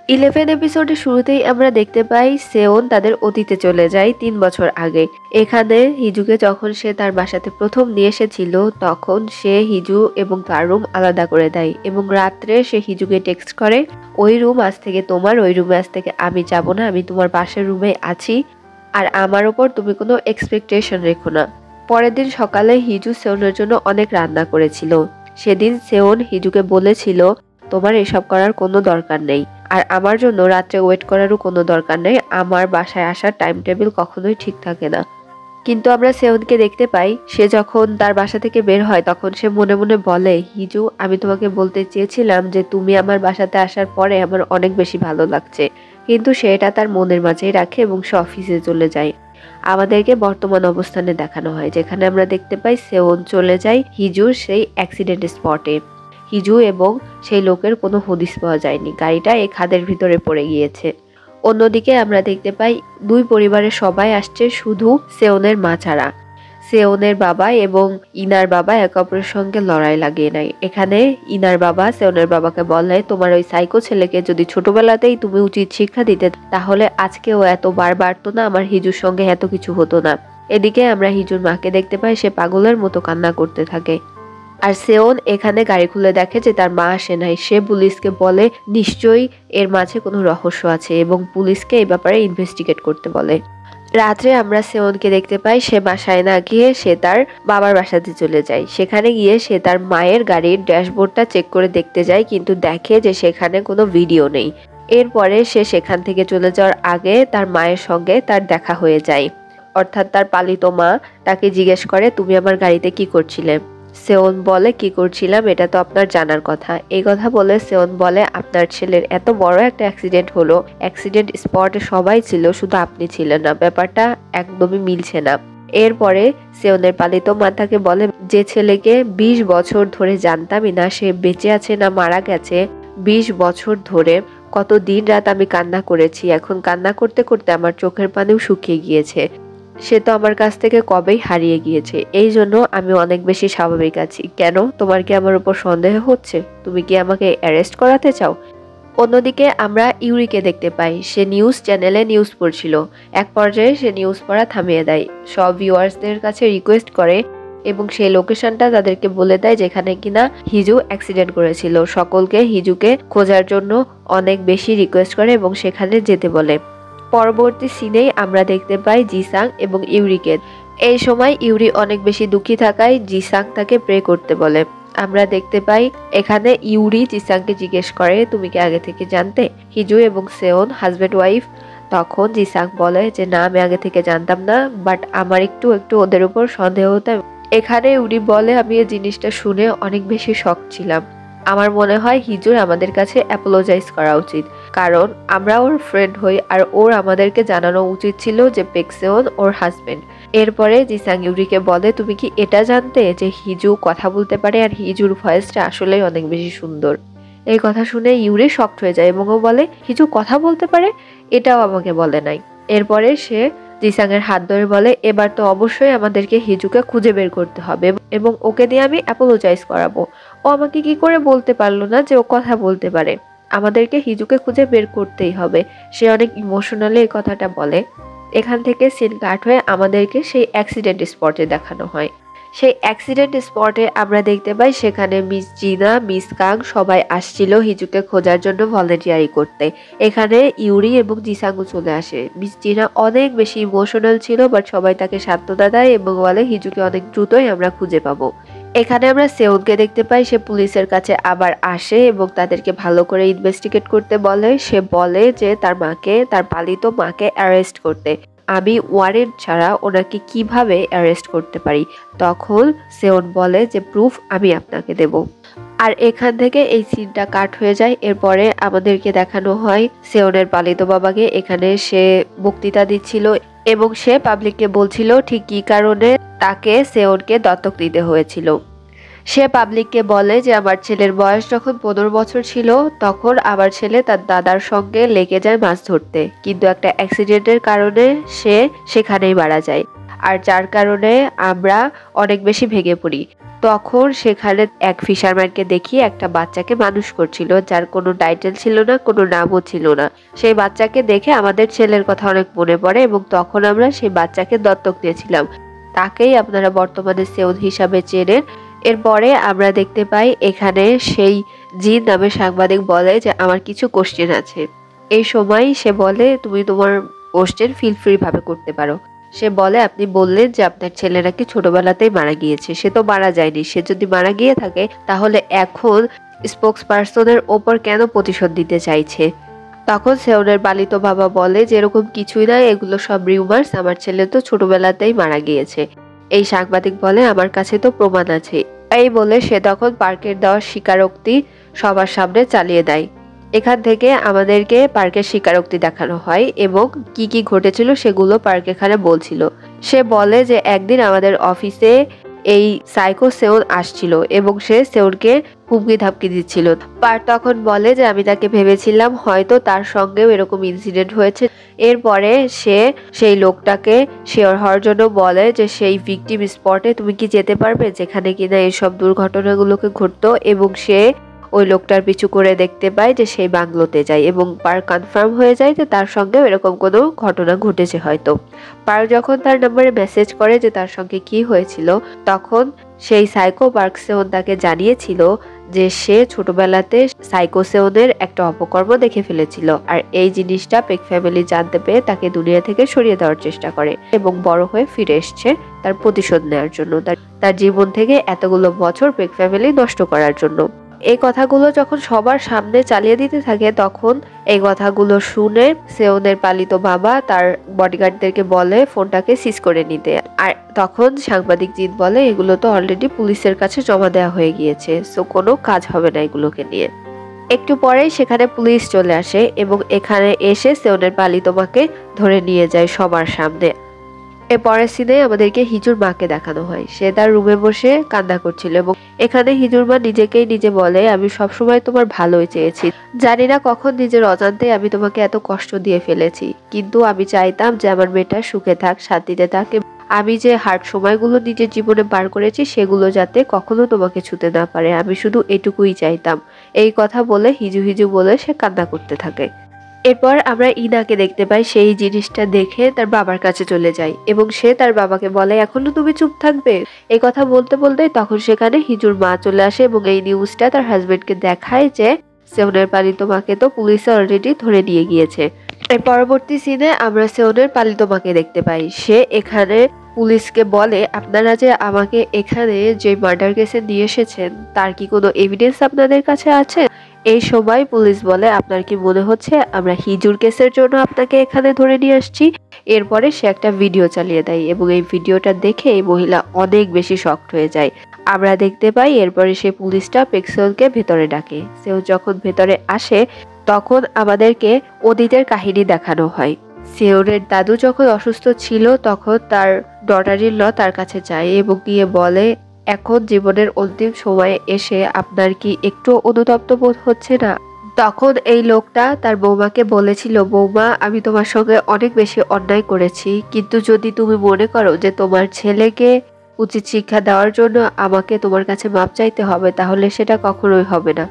11 এপিসোডের শুরুতেই আমরা দেখতে পাই সেওন তাদের অতীতে চলে যায় 3 বছর আগে। এখানে হিজুকে যখন সে তার বাসাতে প্রথম নিয়ে এসেছিল তখন সে হিজু এবং তার রুম আলাদা করে দেয় এবং রাত্রে সে হিজুকে টেক্সট করে, ওই রুম আজ থেকে তোমার, ওই রুমে আজ থেকে আমি যাব না, আমি তোমার পাশের রুমে আছি আর আমার ওপর তুমি কোনো এক্সপেকটেশন রেখো না। পরের দিন সকালে হিজু সেওনের জন্য অনেক রান্না করেছিল। সেদিন সেওন হিজুকে বলেছিল তোমার এসব করার কোনো দরকার নেই আর আমার জন্য রাত্রে ওয়েট করারও কোনো দরকার নেই, আমার বাসায় আসার টাইম টেবিল কখনোই ঠিক থাকে না। কিন্তু আমরা সেওনকে দেখতে পাই সে যখন তার বাসা থেকে বের হয় তখন সে মনে মনে বলে, হিজু আমি তোমাকে বলতে চেয়েছিলাম যে তুমি আমার বাসাতে আসার পরে আমার অনেক বেশি ভালো লাগছে, কিন্তু সে এটা তার মনের মাঝেই রাখে এবং সে অফিসে চলে যায়। আমাদেরকে বর্তমান অবস্থানে দেখানো হয় যেখানে আমরা দেখতে পাই সেওন চলে যায় হিজুর সেই অ্যাক্সিডেন্ট স্পটে। হিজু এবং সেই লোকের কোনো হদিস পাওয়া যায়নি, গাড়িটা এই খাদের ভিতরে পড়ে গিয়েছে। অন্যদিকে আমরা দেখতে পাই দুই পরিবারের সবাই আসছে, শুধু সেওনের মা ছাড়া। সেওনের বাবা এবং ইনার বাবা একে অপরের সঙ্গে লড়াই লাগিয়ে নেয়। এখানে ইনার বাবা সেওনের বাবাকে বলে তোমার ওই সাইকো ছেলেকে যদি ছোটবেলাতেই তুমি উচিত শিক্ষা দিতে তাহলে আজকে ও এত বার বাড়তো না, আমার হিজুর সঙ্গে এত কিছু হতো না। এদিকে আমরা হিজুর মাকে দেখতে পাই সে পাগলের মতো কান্না করতে থাকে। আর সেওন এখানে গাড়ি খুলে দেখে যে তার মা আসে নাই। সে পুলিশকে বলে নিশ্চয়ই এর মাঝে কোনো রহস্য আছে এবং পুলিশকে এই ব্যাপারে ইনভেস্টিগেট করতে বলে। রাত্রে আমরা সেওনকে দেখতে পাই সে বাসায় না গিয়ে সে তার বাবার বাসাতে চলে যায়। সেখানে গিয়ে সে তার মায়ের গাড়ির ড্যাশবোর্ডটা চেক করে দেখতে যায়, কিন্তু দেখে যে সেখানে কোনো ভিডিও নেই। এরপরে সে সেখান থেকে চলে যাওয়ার আগে তার মায়ের সঙ্গে তার দেখা হয়ে যায়, অর্থাৎ তার পালিত মা তাকে জিজ্ঞেস করে তুমি আমার গাড়িতে কি করছিলে। সেওন বলে কি করছিলাম এটা তো আপনার জানার কথা। এই কথা বলে সেওন বলে আপনার ছেলের এত বড় একটা অ্যাক্সিডেন্ট হলো, অ্যাক্সিডেন্ট স্পটে সবাই ছিল শুধু আপনি ছিলেন না, ব্যাপারটা একদমই মিলছে না। এরপরে সেওনের পালিত মা তাকে বলে যে ছেলেকে 20 বছর ধরে জানতামই না সে বেঁচে আছে না মারা গেছে, 20 বছর ধরে কত দিন রাত আমি কান্না করেছি, এখন কান্না করতে করতে আমার চোখের পানিও শুকিয়ে গিয়েছে, সে তো আমার কাছ থেকে কবেই হারিয়ে গিয়েছে, এই জন্য আমি অনেক বেশি স্বাভাবিক আছি। কেন, তোমার কি আমার উপর সন্দেহ হচ্ছে? তুমি কি আমাকে অ্যারেস্ট করাতে চাও? অন্যদিকে আমরা ইউরিকে দেখতে পাই সে নিউজ চ্যানেলে নিউজ পড়ছিল। এক পর্যায়ে সে নিউজ পড়া থামিয়ে দেয়, সব ভিউয়ার্সদের কাছে রিকোয়েস্ট করে এবং সেই লোকেশনটা তাদেরকে বলে দেয় যেখানে কিনা হিজু অ্যাক্সিডেন্ট করেছিল। সকলকে হিজুকে খোঁজার জন্য অনেক বেশি রিকোয়েস্ট করে এবং সেখানে যেতে বলে। পরবর্তী সিনেই আমরা দেখতে পাই জিসাং এবং ইউরিকে। এই সময় ইউরি অনেক বেশি দুঃখী থাকায় জিসাং তাকে প্রে করতে বলে। আমরা দেখতে পাই এখানে ইউরি জিসাংকে জিজ্ঞেস করে তুমি কি আগে থেকে জানতে হিজু এবং সেওন হাজব্যান্ড ওয়াইফ? তখন জিসাং বলে যে না আমি আগে থেকে জানতাম না, বাট আমার একটু একটু ওদের উপর সন্দেহ হতো। এখানে ইউরি বলে আমি এই জিনিসটা শুনে অনেক বেশি শক ছিলাম, আমার মনে হয় হিজুর আমাদের কাছে অ্যাপোলোজাইজ করা উচিত, কারণ আমরা ওর ফ্রেন্ড হই আর ওর আমাদেরকে জানানো উচিত ছিল যে পেক্সেওন ওর হাজবেন্ড। এরপরে জিসাং ইউরিকে বলে তুমি কি এটা জানতে যে হিজু কথা বলতে পারে আর হিজুর ভয়েসটা আসলেই অনেক বেশি সুন্দর। এই কথা শুনে ইউরি শকড হয়ে যায় এবং ও বলে হিজু কথা বলতে পারে, এটাও আমাকে বলে নাই। এরপরে সে জিসাং এর হাত ধরে বলে এবার তো অবশ্যই আমাদেরকে হিজুকে খুঁজে বের করতে হবে এবং ওকে দিয়ে আমি অ্যাপোলোজাইজ করাবো। ও আমাকে কি করে বলতে পারলো না যে ও কথা বলতে পারে, আমাদেরকে হিজুকে খুঁজে বের করতেই হবে। সে অনেক ইমোশনালি এই কথাটা বলে। এখান থেকে সিন কাট হয়ে আমাদেরকে সেই অ্যাক্সিডেন্ট স্পটে দেখানো হয়। সেই অ্যাক্সিডেন্ট স্পটে আমরা দেখতে পাই সেখানে মিস জিনা, মিস কাং সবাই আসছিল হিজুকে খোঁজার জন্য ভলেন্টিয়ারি করতে। এখানে ইউরি এবং জিসাঙ্গু চলে আসে। মিস জিনা অনেক বেশি ইমোশনাল ছিল, বাট সবাই তাকে সান্ত্বনা দেয় এবং বলে হিজুকে অনেক দ্রুতই আমরা খুঁজে পাবো। এখানে আমরা সেওনকে দেখতে পাই সে পুলিশের কাছে আবার আসে এবং তাদেরকে ভালো করে ইনভেস্টিগেট করতে বলে। সে বলে যে তার মাকে, তার পালিত মাকে অ্যারেস্ট করতে, আমি ওয়ারেন্ট ছাড়া ওনাকে কিভাবে অ্যারেস্ট করতে পারি। তখন সেওন বলে যে প্রুফ আমি আপনাকে দেব। আর এখান থেকে এই সিনটা কাট হয়ে যায়। এরপরে আমাদেরকে দেখানো হয় সেওনের পালিত বাবাকে। এখানে সে বক্তৃতা দিচ্ছিল এবং সে পাবলিককে বলছিল ঠিক কী কারণে তাকে সেওনকে দত্তক দিতে হয়েছিল। সে পাবলিককে বলে যে আমার ছেলের বয়স যখন 15 বছর ছিল তখন আমার ছেলে তার দাদার সঙ্গে লেগে যায় মাছ ধরতে, কিন্তু একটা অ্যাক্সিডেন্টের কারণে সে সেখানেই মারা যায়, আর যার কারণে আমরা অনেক বেশি ভেঙে পড়ি। তখন সেখানে এক ফিশারম্যানকে দেখিয়ে একটা বাচ্চাকে মানুষ করছিল, যার কোনো টাইটেল ছিল না, কোনো নামও ছিল না। সেই বাচ্চাকে দেখে আমাদের ছেলের কথা অনেক মনে পড়ে এবং তখন আমরা সেই বাচ্চাকে দত্তক নিয়েছিলাম। তাকেই আপনারা বর্তমানে সেউদ হিসাবে চেনেন। এরপরে আমরা দেখতে পাই এখানে সেই জিন নামে সাংবাদিক বলে যে আমার কিছু কোশ্চেন আছে। এই সময় সে বলে তুমি তোমার কোশ্চেন ফিল ফ্রি ভাবে করতে পারো। সে বলে আপনি বললেন যে আপনার ছেলে নাকি ছোটবেলাতেই মারা গিয়েছে। সে তো মারা যায়নি। সে যদি মারা গিয়ে থাকে তাহলে এখন স্পোক্স পার্সনের ওপর কেন প্রতিশোধ দিতে চাইছে? তখন সেওনের পালিত বাবা বলে যে এরকম কিছুই না, এগুলো সব রিউমার্স, আমার ছেলে তো ছোটবেলাতেই মারা গিয়েছে। এই সাংবাদিক বলে আমার কাছে তো প্রমাণ আছে। এই বলে সে তখন পার্কের দেওয়া স্বীকারোক্তি সবার সামনে চালিয়ে দেয়। এখান থেকে আমাদেরকে পার্কের স্বীকারোক্তি দেখানো হয় এবং কি কি ঘটেছিল সেগুলো পার্ক এখানে বলছিল। সে বলে যে একদিন আমাদের অফিসে এই সাইকো সেওন আসছিল এবং সে সেওনকে হুমকি ধামকি দিচ্ছিল। পার্ক তখন বলে যে আমি তাকে ভেবেছিলাম হয়তো তার সঙ্গেও এরকম ইনসিডেন্ট হয়েছে। এরপরে সে সেই লোকটাকে শেয়ার হওয়ার জন্য বলে যে সেই ভিকটিম স্পটে তুমি কি যেতে পারবে যেখানে কিনা এইসব দুর্ঘটনাগুলোকে ঘটতো, এবং সে ওই লোকটার পিছু করে দেখতে পায় যে সেই বাংলোতে যায় এবং পার্ক কনফার্ম হয়ে যায় যে তার সঙ্গেও এরকম কোনো ঘটনা ঘটেছে হয়তো। পার্ক যখন তার নাম্বারে মেসেজ করে যে তার সঙ্গে কি হয়েছিল, তখন সেই সাইকো পার্ক সেওন তাকে জানিয়েছিল যে সে ছোটবেলাতে সাইকো সেওনের একটা অপকর্ম দেখে ফেলেছিল, আর এই জিনিসটা পেক ফ্যামিলি জানতে পেরে তাকে দুনিয়া থেকে সরিয়ে দেওয়ার চেষ্টা করে এবং বড় হয়ে ফিরে এসছে তার প্রতিশোধ নেওয়ার জন্য, তার জীবন থেকে এতগুলো বছর পেক ফ্যামিলি নষ্ট করার জন্য। এই কথাগুলো যখন সবার সামনে চালিয়ে দিতে থাকে তখন এই কথাগুলো শুনে সেওনের পালিত বাবা তার বডিগার্ডদেরকে বলে ফোনটাকে সিজ করে নিতে। আর তখন সাংবাদিক জিন বলে এগুলো তো অলরেডি পুলিশের কাছে জমা দেওয়া হয়ে গিয়েছে, সো কোনো কাজ হবে না এগুলোকে নিয়ে। একটু পরেই সেখানে পুলিশ চলে আসে এবং এখানে এসে সেওনের পালিত মাকে ধরে নিয়ে যায় সবার সামনে। এর পরের সিনে আমাদেরকে হিজুর মাকে দেখানো হয়। সে তার রুমে বসে কান্না করছিল এবং এখানে হিজুর মা নিজেকেই নিজে বলে আমি সবসময় তোমার ভালোই চেয়েছি, জানি না কখন নিজের অজান্তে আমি তোমাকে এত কষ্ট দিয়ে ফেলেছি, কিন্তু আমি চাইতাম যে আমার মেয়েটা সুখে থাক, শান্তিতে থাক। আমি যে হার্ড সময়গুলো নিজের জীবনে পার করেছি সেগুলো যাতে কখনো তোমাকে ছুতে না পারে, আমি শুধু এটুকুই চাইতাম। এই কথা বলে হিজু হিজু বলে সে কান্না করতে থাকে। এরপর আমরা ইনাকে দেখতে পাই। সেই জিনিসটা দেখে তার বাবার কাছে চলে যায় এবং সে তার বাবাকে বলে এখনো তুমি চুপ থাকবে। এই কথা বলতে বলতে তখন সেখানে হিজুর মা চলে আসে এবং এই নিউজটা তার হাজবেন্ডকে দেখায় যে সেওনের পালিত মাকে তো পুলিশে অলরেডি ধরে নিয়ে গিয়েছে। এর পরবর্তী সিনে আমরা সেওনের পালিত মাকে দেখতে পাই। সে এখানে পুলিশকে বলে আপনারা যে আমাকে এখানে যে মার্ডার কেসে নিয়ে এসেছেন তার কি কোনো এভিডেন্স আপনাদের কাছে আছে? এই সময় পুলিশ বলে আপনার কি মনে হচ্ছে আমরা হিজুর কেসের জন্য আপনাকে এখানে ধরে নিয়ে আসছি? এরপরে সে একটা ভিডিও চালিয়ে দেয় এবং এই ভিডিওটা দেখে এই মহিলা অনেক বেশি শকড হয়ে যায়। আমরা দেখতে পাই এরপরে সে পুলিশটা পেক্সলকে ভেতরে ডাকে। সেও যখন ভেতরে আসে তখন আমাদেরকে অতীতের কাহিনী দেখানো হয়। সেওরের দাদু যখন অসুস্থ ছিল তখন তার ডটার ইন ল তার কাছে যায় এবং গিয়ে বলে এখন জীবনের অন্তিম সময়ে এসে আপনার কি একটু অনুতপ্ত বোধ হচ্ছে না? তখন এই লোকটা তার বৌমাকে বলেছিল বৌমা আমি তোমার সঙ্গে অনেক বেশি অন্যায় করেছি, কিন্তু যদি তুমি মনে করো যে তোমার ছেলেকে উচিত শিক্ষা দেওয়ার জন্য আমাকে তোমার কাছে মাপ চাইতে হবে তাহলে সেটা কখনোই হবে না।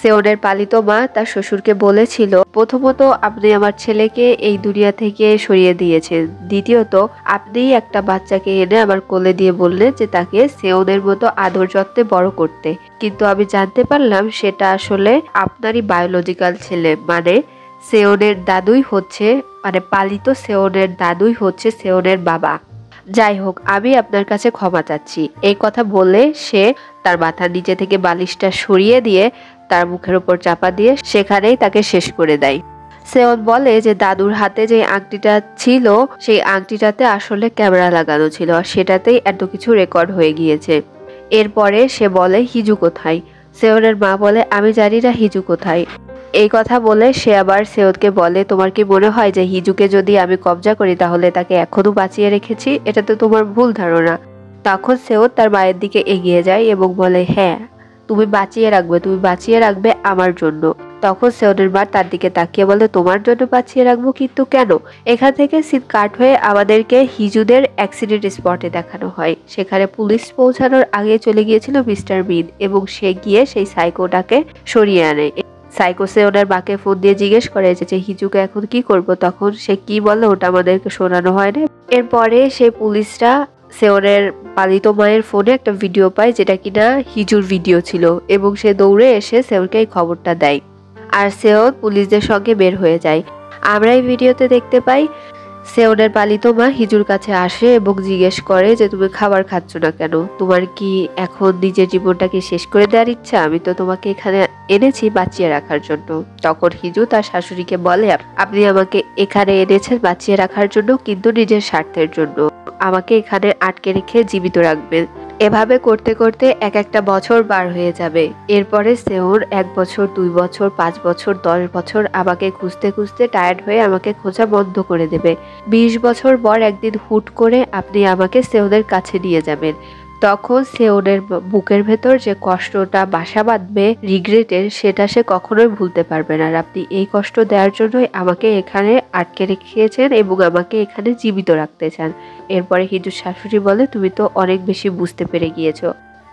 সেওনের পালিত মা তার শ্বশুরকে বলেছিল প্রথমত আপনি আমার ছেলেকে এই দুনিয়া থেকে সরিয়ে দিয়েছেন, দ্বিতীয়ত আপনি একটা বাচ্চাকে এনে আমার কোলে দিয়ে বললেন যে তাকে সেওনের মতো আদর যত্নে বড় করতে, কিন্তু আমি জানতে পারলাম সেটা আসলে আপনারই বায়োলজিক্যাল ছেলে, মানে সেওনের দাদুই হচ্ছে পালিত সেওনের দাদুই হচ্ছে সেওনের বাবা। যাই হোক আমি আপনার কাছে ক্ষমা চাচ্ছি। এই কথা বলে সে তার মাথার নিচে থেকে বালিশটা সরিয়ে দিয়ে তার মুখের উপর চাপা দিয়ে সেখানেই তাকে শেষ করে দেয়। সেওন বলে যে দাদুর হাতে যে আংটিটা ছিল সেই আংটিটাতে আসলে ক্যামেরা লাগানো ছিল, সেটাতেই এত কিছু রেকর্ড হয়ে গিয়েছে। এরপরে সে বলে হিজু কোথায়? সেওনের মা বলে আমি জানি না হিজু কোথায়। এই কথা বলে সে আবার সেওদকে বলে তোমার কি মনে হয় যে হিজুকে যদি আমি কবজা করি তাহলে তাকে এখনো বাঁচিয়ে রেখেছি? এটা তো তোমার ভুল ধারণা। তখন সেওদ তার মায়ের দিকে এগিয়ে যায় এবং বলে হ্যাঁ তুমি বাঁচিয়ে রাখবে আমার জন্য। তখন সেওনের মা তার দিকে তাকিয়ে বলে, তোমার জন্য বাঁচিয়ে রাখবো, কিন্তু কেন? এখান থেকে সিন কাট হয়ে আমাদেরকে হিজুদের অ্যাক্সিডেন্ট স্পটে দেখানো হয়। সেখানে পুলিশ পৌঁছানোর আগে চলে গিয়েছিল মিস্টার বিন এবং সে গিয়ে সেই সাইকোটাকে সরিয়ে আনে। সাইকো সেওনের মাকে ফোন দিয়ে জিজ্ঞেস করে যে হিজুকে এখন কি করব। তখন সে কি বলে ওটা আমাদেরকে শোনানো হয় না। এরপরে সেই পুলিশরা সেওনের পালিত মায়ের ফোনে একটা ভিডিও পায় যেটা কিনা হিজুর ভিডিও ছিল এবং সে দৌড়ে এসে সেওনকে এই খবরটা দেয় আর সেওন পুলিশদের সঙ্গে বের হয়ে যায়। আমরা এই ভিডিওতে দেখতে পাই সেওনের পালিত মা হিজুর কাছে আসে এবং জিজ্ঞেস করে যে তুমি খাবার খাচ্ছ না কেন, তোমার কি এখন নিজের জীবনটাকে শেষ করে দেওয়ার ইচ্ছা? আমি তো তোমাকে এখানে এনেছি বাঁচিয়ে রাখার জন্য। তখন হিজু তার শাশুড়িকে বলে, আপনি আমাকে এখানে এনেছেন বাঁচিয়ে রাখার জন্য, কিন্তু নিজের স্বার্থের জন্য আমাকে এখানে আটকে রেখে জীবিত রাখবেন। এভাবে করতে করতে এক একটা বছর পার হয়ে যাবে। এরপরে সেওন 1 বছর, 2 বছর, 5 বছর, 10 বছর আমাকে খুঁজতে খুঁজতে টায়ার্ড হয়ে আমাকে খোঁজা বন্ধ করে দেবে। 20 বছর পর একদিন হুট করে আপনি আমাকে সেওনের কাছে নিয়ে যাবেন। তখন সেওনের বুকের ভেতর যে কষ্টটা বাসা বাঁধবে রিগ্রেটের, সেটা সে কখনোই ভুলতে পারবে না। আর আপনি এই কষ্ট দেওয়ার জন্যই আমাকে এখানে আটকে রেখেছেন এবং আমাকে এখানে জীবিত রাখতে চান। এরপরে হিজুর শাশুড়ি বলে, তুমি তো অনেক বেশি বুঝতে পেরে গিয়েছো।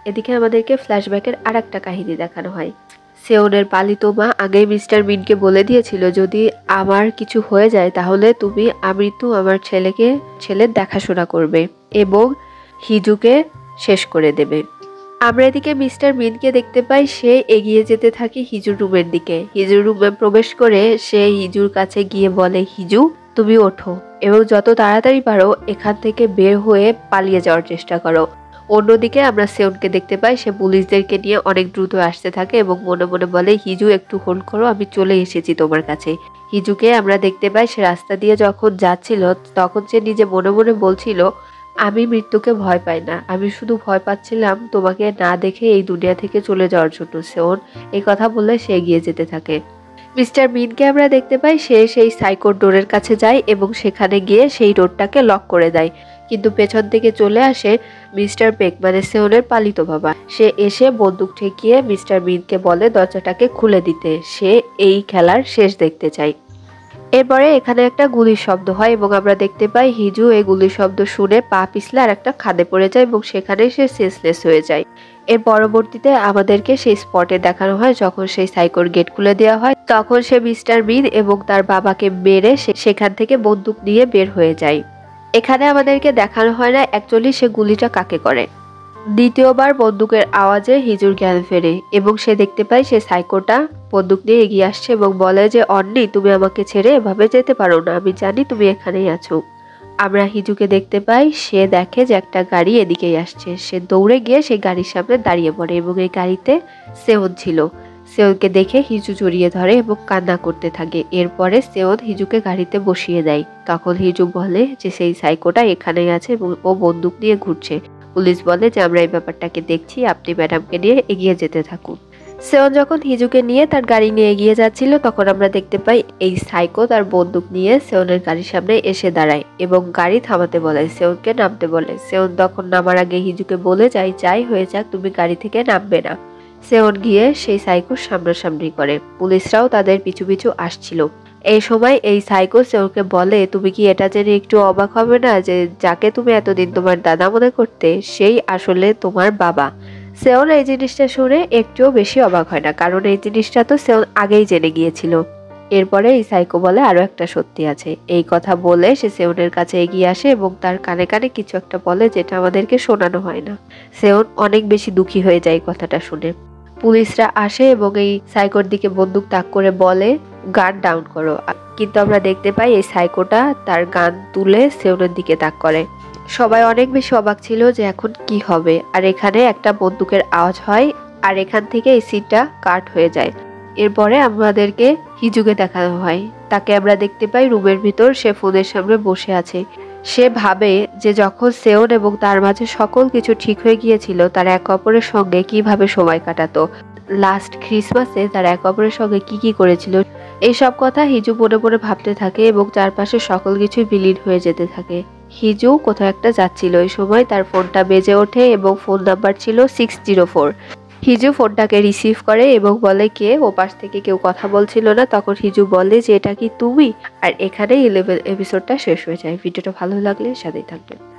এদিকে আমাদেরকে ফ্ল্যাশব্যাকের আর একটা কাহিনী দেখানো হয়। সেওনের পালিত মা আগেই মিস্টার মিনকে বলে দিয়েছিল, যদি আমার কিছু হয়ে যায় তাহলে তুমি আমৃত্যু আমার ছেলের দেখাশোনা করবে এবং হিজুকে শেষ করে দেবে। আমরা এদিকে মিস্টার মিনকে দেখতে পাই, সে এগিয়ে যেতে থাকে হিজুর রুমের দিকে। হিজুর রুমে প্রবেশ করে সে হিজুর কাছে গিয়ে বলে, হিজু তুমি ওঠো এবং যত তাড়াতাড়ি পারো এখান থেকে বের হয়ে পালিয়ে যাওয়ার চেষ্টা করো। অন্যদিকে আমরা সেওনকে দেখতে পাই, সে পুলিশদেরকে নিয়ে অনেক দ্রুত আসতে থাকে এবং মনে মনে বলে, হিজু একটু হোল্ড করো, আমি চলে এসেছি তোমার কাছে। হিজুকে আমরা দেখতে পাই সে রাস্তা দিয়ে যখন যাচ্ছিল তখন সে নিজে মনে মনে বলছিল, আমি মৃত্যুকে ভয় পাই না, আমি শুধু ভয় পাচ্ছিলাম তোমাকে না দেখে এই দুনিয়া থেকে চলে যাওয়ার জন্য। সেওন এই কথা বলে সে এগিয়ে যেতে থাকে। মিস্টার মিনকে আমরা দেখতে পাই সে সেই সাইকোর ডোরের কাছে যায় এবং সেখানে গিয়ে সেই ডোরটাকে লক করে দেয়, কিন্তু পেছন থেকে চলে আসে মিস্টার পেক, মানে সেওনের পালিত বাবা। সে এসে বন্দুক ঠেকিয়ে মিস্টার মিনকে বলে দরজাটাকে খুলে দিতে, সে এই খেলার শেষ দেখতে চায়। এরপরে এখানে একটা গুলির শব্দ হয় এবং আমরা দেখতে পাই হিজু এই গুলির শব্দ শুনে পা পিছলে আর একটা খাদে পড়ে যায় এবং সেখানে সে সেন্সলেস হয়ে যায়। এর পরবর্তীতে আমাদেরকে সেই স্পটে দেখানো হয় যখন সেই সাইকোর গেট খুলে দেওয়া হয়, তখন সে মিস্টার মিন এবং তার বাবাকে মেরে সেখান থেকে বন্দুক নিয়ে বের হয়ে যায়। এখানে আমাদেরকে দেখানো হয় না অ্যাকচুয়ালি সে গুলিটা কাকে করে। দ্বিতীয়বার বন্দুকের আওয়াজে হিজুর জ্ঞান ফেরে এবং সে দেখতে পায় সে সাইকোটা বন্দুক নিয়ে এগিয়ে আসছে এবং বলে যে, অন্নি তুমি আমাকে ছেড়ে এভাবে যেতে পারো না, আমি জানি তুমি এখানেই আছো। আমরা হিজুকে দেখতে পাই, সে দেখে যে একটা গাড়ি এদিকেই আসছে। সে দৌড়ে গিয়ে সেই গাড়ির সামনে দাঁড়িয়ে পড়ে এবং এই গাড়িতে সেওন ছিল। সেওনকে দেখে হিজু জড়িয়ে ধরে এবং কান্না করতে থাকে। এরপরে সেওন হিজুকে গাড়িতে বসিয়ে দেয়। তখন হিজু বলে যে সেই সাইকোটা এখানেই আছে এবং ও বন্দুক নিয়ে ঘুরছে। পুলিশ বলে যে আমরা এই ব্যাপারটাকে দেখছি, আপনি ম্যাডামকে নিয়ে এগিয়ে যেতে থাকুন। সেওন যখন হিজুকে নিয়ে তার গাড়ি নিয়ে এগিয়ে যাচ্ছিল তখন আমরা দেখতে পাই এই সাইকো তার বন্দুক নিয়ে সেওনের গাড়ির সামনে এসে দাঁড়ায় এবং গাড়ি থামাতে বলে, সেওনকে নামতে বলে। সেওন তখন নামার আগে হিজুকে বলে যায়, যাই হয়ে যাক তুমি গাড়ি থেকে নামবে না। সেওন গিয়ে সেই সাইকোর সামনাসামনি করে। পুলিশরাও তাদের পিছু পিছু আসছিল। এই সময় এই সাইকো সেওনকে বলে, তুমি কি এটা জেনে একটু অবাক হবে না যে যাকে তুমি এতদিন তোমার দাদা মনে করতে সেই আসলে তোমার বাবা? সেওন এই জিনিসটা শুনে একটুও বেশি অবাক হয় না, কারণ এই জিনিসটা তো সেওন আগেই জেনে গিয়েছিল। এরপরে এই সাইকো বলে, আরো একটা সত্যি আছে। এই কথা বলে সে সেওনের কাছে এগিয়ে আসে এবং তার কানে কানে কিছু একটা বলে যেটা আমাদেরকে শোনানো হয় না। সেওন অনেক বেশি দুঃখী হয়ে যায় কথাটা শুনে। পুলিশরা আসে এবং এই সাইকোর দিকে বন্দুক তাক করে বলে, গান ডাউন করো। কিন্তু আমরা দেখতে পাই এই সাইকোটা তার গান তুলে সেওনের দিকে তাক করে। সবাই অনেক বেশি অবাক ছিল যে এখন কি হবে। আর এখানে একটা বন্দুকের আওয়াজ হয় আর এখান থেকে এই সিনটা কাট হয়ে যায়। এরপরে আমাদেরকে হিজুকে দেখানো হয়। তাকে আমরা দেখতে পাই রুমের ভিতর সে ফোনের সামনে বসে আছে। সে ভাবে যে যখন সেওন এবং তার মাঝে সকল কিছু ঠিক হয়ে গিয়েছিল তারা এক অপরের সঙ্গে কিভাবে সময় কাটাতো, লাস্ট ক্রিসমাসে তারা এক অপরের সঙ্গে কি কি করেছিল, এইসব কথা হিজু মনে মনে ভাবতে থাকে এবং চারপাশে সকল কিছুই বিলীন হয়ে যেতে থাকে। হিজু কোথাও একটা যাচ্ছিল, এই সময় তার ফোনটা বেজে ওঠে এবং ফোন নাম্বার ছিল 604। হিজু ফোনটাকে রিসিভ করে এবং বলে কে, ও পাশ থেকে কেউ কথা বলছিল না। তখন হিজু বলে যে এটা কি তুমি? আর এখানেই 11 এপিসোডটা শেষ হয়ে যায়। ভিডিওটা ভালো লাগলে সাথেই থাকবেন।